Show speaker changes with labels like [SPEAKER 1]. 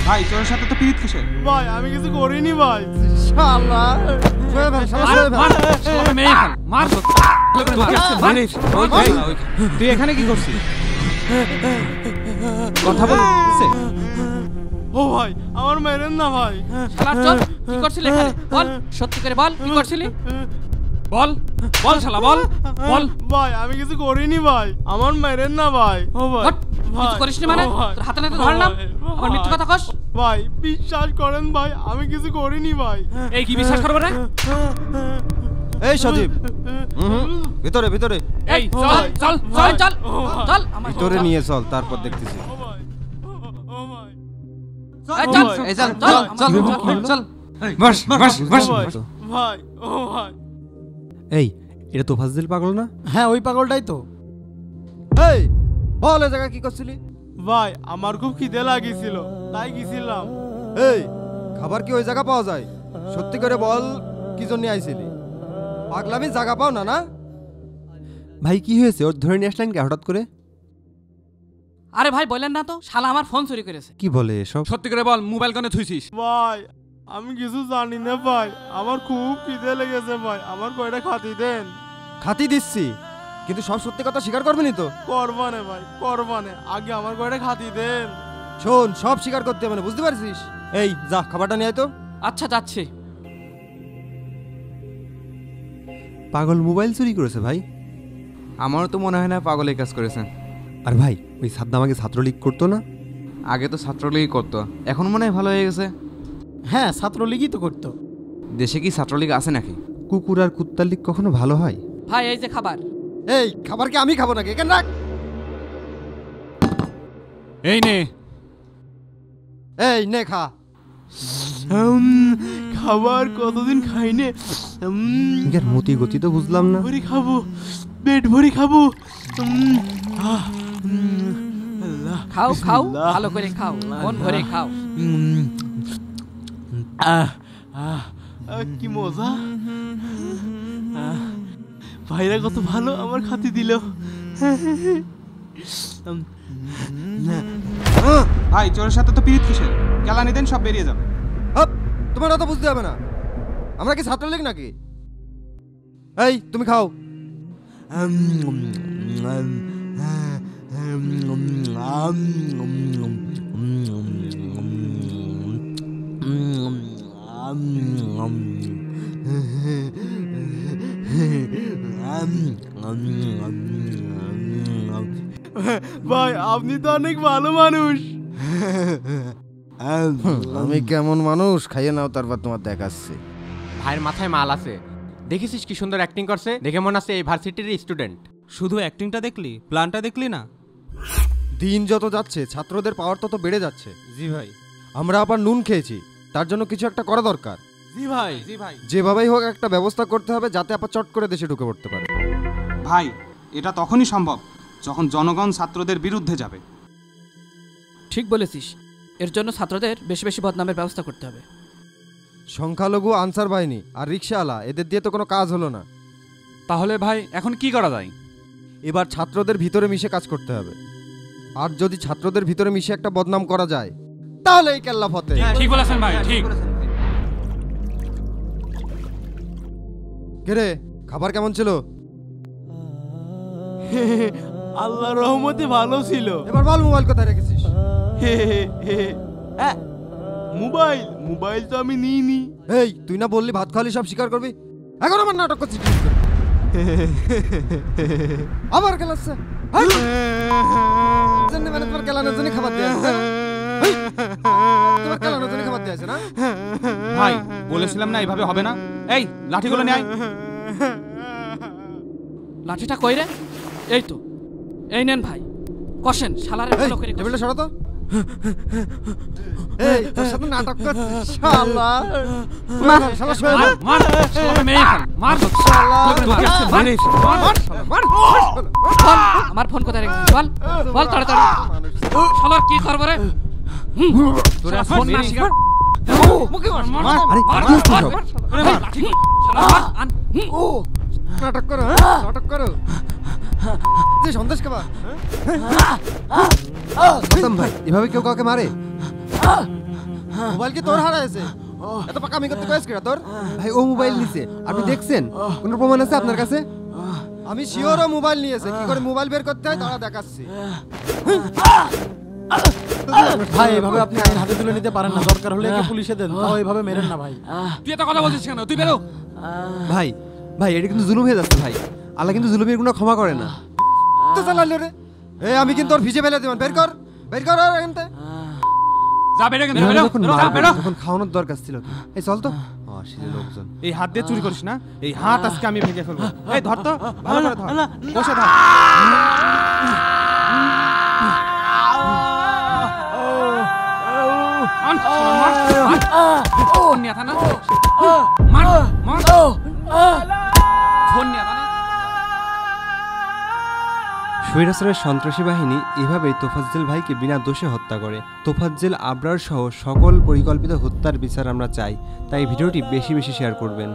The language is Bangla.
[SPEAKER 1] ভাই তোর সাথে তো পিরিত কিসের?
[SPEAKER 2] ভাই আমি কিছু করিনি ভাই। শালা
[SPEAKER 1] তুই এখানে কি করছিস? কথা বলছিস?
[SPEAKER 2] ও ভাই আমার মেরেন না ভাই।
[SPEAKER 3] শালা চল, কি করছিলি এখানে? বল, সত্যি করে বল, কি করছিলি? বল বল শালা, বল বল।
[SPEAKER 2] ভাই আমি কিছু করিনি ভাই, আমার মেরেন না ভাই। ও ভাই
[SPEAKER 3] কিছু করিসনি মানে? তোর হাতে নাতে ধরলাম, আমার মিথ্যে কথা কস?
[SPEAKER 2] ভাই বিশ্বাস করেন ভাই, আমি কিছু করিনি ভাই।
[SPEAKER 3] এই কি বিশ্বাস করবে না?
[SPEAKER 4] এই সজীব, ভিতরে ভিতরে।
[SPEAKER 3] এই চল চল চল চল চল,
[SPEAKER 4] ভিতরে নিয়ে চল, তারপর দেখতেছি।
[SPEAKER 2] ও ভাই ও ভাই
[SPEAKER 3] চল
[SPEAKER 1] এই চল
[SPEAKER 3] চল
[SPEAKER 1] চল
[SPEAKER 3] চল
[SPEAKER 1] চল বস বস বস।
[SPEAKER 2] ভাই ও ভাই।
[SPEAKER 4] এই এটা তো ফাজলিল পাগল না?
[SPEAKER 5] হ্যাঁ ওই পাগলটাই তো।
[SPEAKER 4] এই বল এই জায়গা কি করছিলি?
[SPEAKER 2] ভাই আমার খুব খিদে লাগিয়েছিল তাই গেছিলাম।
[SPEAKER 4] এই খাবার কি ওই জায়গা পাওয়া যায়? সত্যি করে বল কি জন্য আইছিলি? পাগলামি জায়গা পাও না না? ভাই কি হয়েছে? ওর ধরে নিয়ে আসলেন কে হঠাৎ করে?
[SPEAKER 3] আরে ভাই বলেন না তো, শালা আমার ফোন চুরি করেছে।
[SPEAKER 4] কি বলে এসব?
[SPEAKER 1] সত্যি করে বল, মোবাইল কোনে থুইছিস?
[SPEAKER 2] ভাই আমি কিছু জানি না ভাই, আমার খুব খিদে লেগেছে ভাই, আমার কয়টা খাতি দেন।
[SPEAKER 4] খাতি দিচ্ছি, কিন্তু সব সত্যি কথা স্বীকার করবেনি তো?
[SPEAKER 2] করবানে ভাই করবানে, আগে আমার কয়টা খাতি দেন।
[SPEAKER 4] শোন, সব স্বীকার করতে হবে না, বুঝতে পারছিস? এই যা খাবারটা নিয়ে আয় তো।
[SPEAKER 3] আচ্ছা যাচ্ছি।
[SPEAKER 4] পাগল মোবাইল চুরি করেছে ভাই?
[SPEAKER 1] আমারও তো মনে হয় না পাগল এই কাজ করেছেন।
[SPEAKER 4] আর ভাই ওই সাদ্দাম আগে ছাত্রলীগ করতো না?
[SPEAKER 1] আগে তো ছাত্রলীগই করতো, এখন মনে হয় ভালো হয়ে গেছে।
[SPEAKER 5] হ্যাঁ ছাত্রলীগই তো করতো।
[SPEAKER 1] দেশে কি ছাত্রলীগ আছে নাকি?
[SPEAKER 4] কুকুর আর কুত্তার লীগ কখনো ভালো হয়?
[SPEAKER 3] ভাই এই যে খাবার।
[SPEAKER 4] এই খাবার কি আমি খাবো নাকি? এখানে রাখ।
[SPEAKER 1] এই নে।
[SPEAKER 4] এই নে খা।
[SPEAKER 2] খাবার কতদিন খাইনে,
[SPEAKER 4] ইয়ার মতি গতি তো বুঝলাম না।
[SPEAKER 2] ভরি খাবো, পেট ভরি খাবো।
[SPEAKER 3] খাও খাও, ভালো করে খাও, মন ভরে খাও।
[SPEAKER 2] কি মজা, ভাইরা কত ভালো আমার খাতি দিল। ভাই চোরের সাথে তো পিরিত কিসের? কেলানি দেন সব বেরিয়ে যাবে।
[SPEAKER 4] হাপ, তোমার তো বুঝতে হবে না, আমরা কি ছাত্রলীগ নাকি? এই তুমি খাও।
[SPEAKER 2] ভাই আপনি তো অনেক ভালো মানুষ।
[SPEAKER 4] আমি কেমন মানুষ খাইয়ে নাও, তারপর তোমার দেখাচ্ছি।
[SPEAKER 6] ভাইয়ের মাথায় মাল আছে, দেখেছিস কি সুন্দর অ্যাক্টিং করছে? দেখে মনে আছে এই ভার্সিটির স্টুডেন্ট।
[SPEAKER 1] শুধু অ্যাক্টিংটা দেখলি, প্ল্যানটা দেখলি না?
[SPEAKER 4] দিন যত যাচ্ছে ছাত্রদের পাওয়ার তত বেড়ে যাচ্ছে।
[SPEAKER 1] জি ভাই।
[SPEAKER 4] আমরা আবার নুন খেয়েছি, তার জন্য কিছু একটা করা দরকার।
[SPEAKER 1] জি ভাই জি ভাই।
[SPEAKER 4] যেভাবেই হোক একটা ব্যবস্থা করতে হবে যাতে আবার চট করে দেশে ঢুকে পড়তে পারে।
[SPEAKER 7] ভাই এটা তখনই সম্ভব যখন জনগণ ছাত্রদের বিরুদ্ধে যাবে।
[SPEAKER 3] ঠিক বলেছিস, এর জন্য ছাত্রদের বেশি বেশি বদনামের ব্যবস্থা করতে হবে।
[SPEAKER 4] সংখ্যালঘু আনসার বাহিনী আর রিক্সাওয়ালা, এদের দিয়ে তো কোনো কাজ হলো না।
[SPEAKER 1] তাহলে ভাই এখন কি করা যায়?
[SPEAKER 4] এবার ছাত্রদের ভিতরে মিশে কাজ করতে হবে। আর যদি ছাত্রদের ভিতরে মিশে একটা বদনাম করা যায় তাহলে এই কেল্লা ফতে।
[SPEAKER 1] ঠিক বলেছেন ভাই, ঠিক।
[SPEAKER 4] কে খাবার কেমন ছিল?
[SPEAKER 2] আল্লাহর রহমতে ভালো ছিল।
[SPEAKER 4] এবার বল মোবাইল কোথায় রেখেছিস?
[SPEAKER 2] মোবাইল মোবাইল তো আমি নিইনি।
[SPEAKER 4] এই তুই না বললি ভাত খালি সব স্বীকার করবি, এখন আমার নাটক করছিস। আবার খেলাচ্ছে মানে তোমার খেলানোর জন্য খাবার দিয়ে আসছে, তোমার খেলানোর জন্য খাবার দিয়ে আসে না?
[SPEAKER 1] ভাই বলেছিলাম না এইভাবে হবে না। এই লাঠিগুলো নিয়ে আয়।
[SPEAKER 3] লাঠিটা কই রে? এই তো, এই নেন ভাই, কষেন শালারে ভালো করে।
[SPEAKER 4] টেবিলটা সরা তো। এই তোর সাথে নাটক করছিস শালা। মার শালা, শুয়ে পড়।
[SPEAKER 1] মার শালাকে মেরে ফেল। মার শালা, মার।
[SPEAKER 3] আমার ফোন কোথায় রেখেছিস? বল বল তাড়াতাড়ি। শালা কি করব রে?
[SPEAKER 1] তোর ফোন না শিকার।
[SPEAKER 3] মুখে মার।
[SPEAKER 4] আরে কি হচ্ছে সব?
[SPEAKER 3] লাঠি শালা আন।
[SPEAKER 4] নাটক করো, নাটক করো। যে সন্দেশ খাবা ভাই এভাবে কেউ কাউকে মারে মোবাইল কি তোর হারাইছে এত পাকা আমি করতে কয়েস কিরা তোর ভাই ও মোবাইল নিছে আপনি দেখছেন কোনো প্রমাণ আছে আপনার কাছে আমি শিওর ও মোবাইল নিয়েছে কি করে মোবাইল বের করতে হয় তারা দেখাচ্ছি
[SPEAKER 5] ভাই এভাবে আপনি আইন হাতে তুলে নিতে পারেন না, দরকার হলে একে পুলিশে দেন, তাও এইভাবে মেরেন না ভাই।
[SPEAKER 3] তুই এত কথা বলছিস কেন? তুই বেরো।
[SPEAKER 4] ভাই ভাই এটা কিন্তু জুলুম হয়ে যাচ্ছে ভাই, আল্লাহ কিন্তু জুলুমের কোনো ক্ষমা করে না। তো চালালো রে আমি কিন্তু ওর ভিজে ফেলে দেবেন, বের কর আর এখানতে
[SPEAKER 3] যা বেরো, কিন্তু বেরো, যা বেরো।
[SPEAKER 4] তখন খাওয়ানোর দরকার ছিল কি? এই চল তো আসলে লোকজন
[SPEAKER 2] এই হাত দিয়ে চুরি করিস না, এই হাত আজকে আমি ভেঙে ফেলবো। এই ধর তো, ভালো করে ধর, বসে ধর।
[SPEAKER 3] ফোন নিয়ে থানা মার মার ফোন নিয়ে থানা।
[SPEAKER 4] স্বৈরাচারের সন্ত্রাসী বাহিনী এভাবেই তোফাজ্জেল ভাইকে বিনা দোষে হত্যা করে। তোফাজ্জেল, আবরার সহ সকল পরিকল্পিত হত্যার বিচার আমরা চাই, তাই ভিডিওটি বেশি বেশি শেয়ার করবেন।